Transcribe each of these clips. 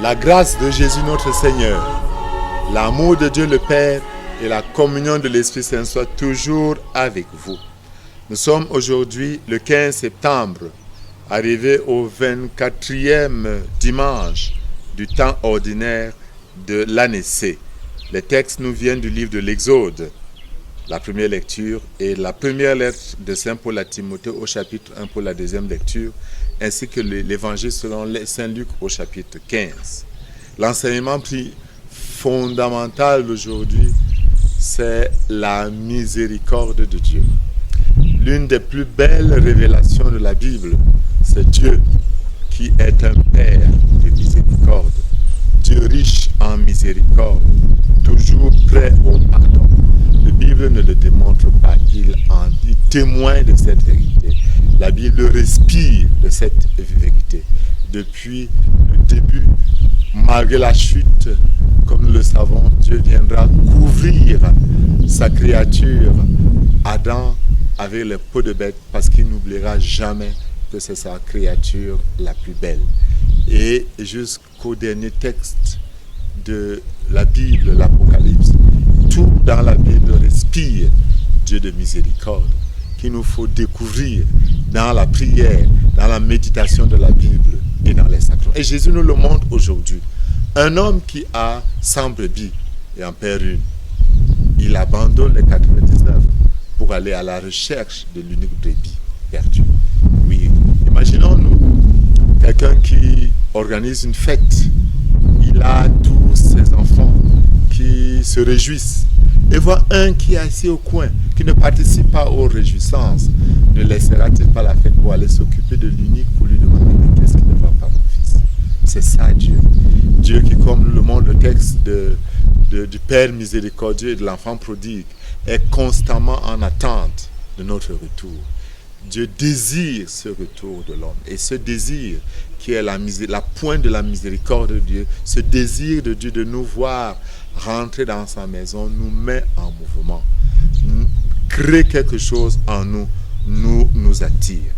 La grâce de Jésus notre Seigneur, l'amour de Dieu le Père et la communion de l'Esprit Saint soient toujours avec vous. Nous sommes aujourd'hui le 15 septembre, arrivés au 24e dimanche du temps ordinaire de l'année C. Les textes nous viennent du livre de l'Exode, la première lecture, et la première lettre de Saint Paul à Timothée au chapitre 1 pour la deuxième lecture, ainsi que l'évangile selon Saint Luc au chapitre 15. L'enseignement fondamental d'aujourd'hui, c'est la miséricorde de Dieu. L'une des plus belles révélations de la Bible, c'est Dieu qui est un Père de miséricorde. Dieu riche en miséricorde, toujours prêt au pardon. La Bible ne le démontre pas, il témoigne de cette vérité. La Bible respire de cette vérité. Depuis le début, malgré la chute, comme nous le savons, Dieu viendra couvrir sa créature, Adam, avec les peaux de bête, parce qu'il n'oubliera jamais que c'est sa créature la plus belle. Et jusqu'au dernier texte de la Bible, l'Apocalypse, tout dans la Bible respire Dieu de miséricorde, qu'il nous faut découvrir dans la prière, dans la méditation de la Bible et dans les sacrements. Et Jésus nous le montre aujourd'hui. Un homme qui a 100 brebis et en perd une, il abandonne les 99 pour aller à la recherche de l'unique brebis perdue. Oui, imaginons-nous quelqu'un qui organise une fête. Il a tous ses enfants qui se réjouissent et voit un qui est assis au coin, qui ne participe pas aux réjouissances. Ne laissera-t-il pas la fête pour aller s'occuper de l'unique pour lui demander mais qu'est-ce qui ne va pas, mon fils? C'est ça Dieu. Dieu qui, comme le montre le texte du Père miséricordieux et de l'enfant prodigue, est constamment en attente de notre retour. Dieu désire ce retour de l'homme. Et ce désir qui est la pointe de la miséricorde de Dieu, ce désir de Dieu de nous voir rentrer dans sa maison, nous met en mouvement, crée quelque chose en nous, nous attire.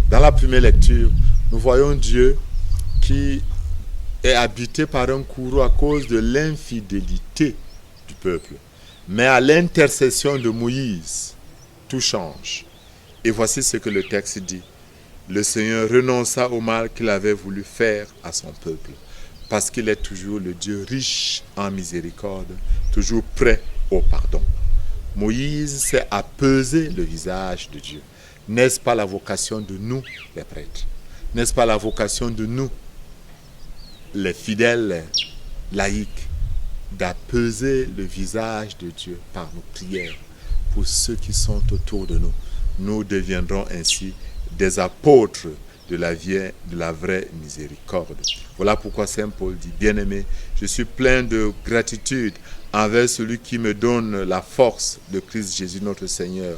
Dans la première lecture, nous voyons Dieu qui est habité par un courroux à cause de l'infidélité du peuple. Mais à l'intercession de Moïse, tout change. Et voici ce que le texte dit. Le Seigneur renonça au mal qu'il avait voulu faire à son peuple, parce qu'il est toujours le Dieu riche en miséricorde, toujours prêt au pardon. Moïse s'est apaisé le visage de Dieu. N'est-ce pas la vocation de nous, les prêtres? N'est-ce pas la vocation de nous, les fidèles laïcs, d'apaiser le visage de Dieu par nos prières pour ceux qui sont autour de nous? Nous deviendrons ainsi des apôtres de la vraie miséricorde. Voilà pourquoi Saint Paul dit, bien-aimé, je suis plein de gratitude envers celui qui me donne la force de Christ Jésus notre Seigneur,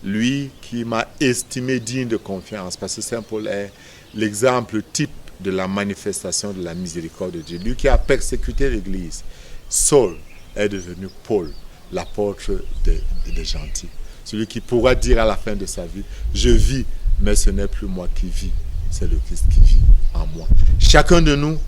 lui qui m'a estimé digne de confiance, parce que Saint Paul est l'exemple type de la manifestation de la miséricorde de Dieu. Lui qui a persécuté l'Église, Saul est devenu Paul, l'apôtre des gentils. Celui qui pourra dire à la fin de sa vie, je vis, mais ce n'est plus moi qui vis, c'est le Christ qui vit en moi. Chacun de nous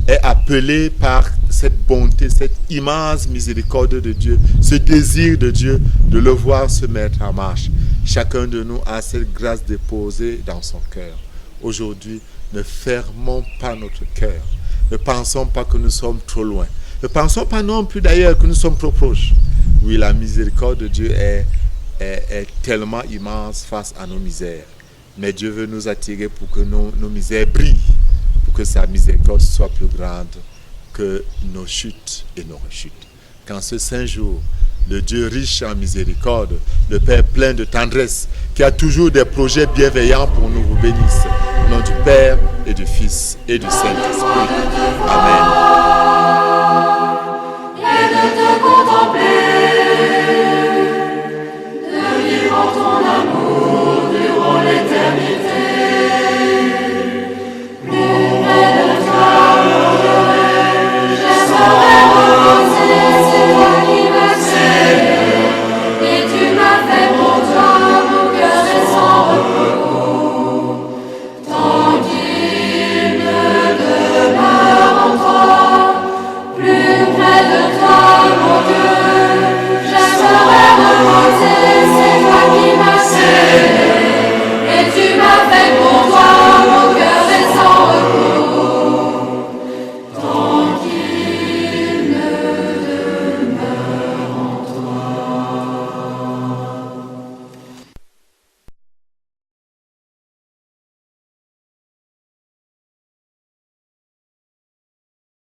est appelé par cette bonté, cette immense miséricorde de Dieu, ce désir de Dieu de le voir se mettre en marche. Chacun de nous a cette grâce déposée dans son cœur. Aujourd'hui, ne fermons pas notre cœur. Ne pensons pas que nous sommes trop loin. Ne pensons pas non plus d'ailleurs que nous sommes trop proches. Oui, la miséricorde de Dieu est tellement immense face à nos misères. Mais Dieu veut nous attirer pour que nos misères brillent, pour que sa miséricorde soit plus grande que nos chutes et nos rechutes. Qu'en ce saint jour, le Dieu riche en miséricorde, le Père plein de tendresse, qui a toujours des projets bienveillants pour nous, vous bénisse. Au nom du Père et du Fils et du Saint-Esprit. Amen.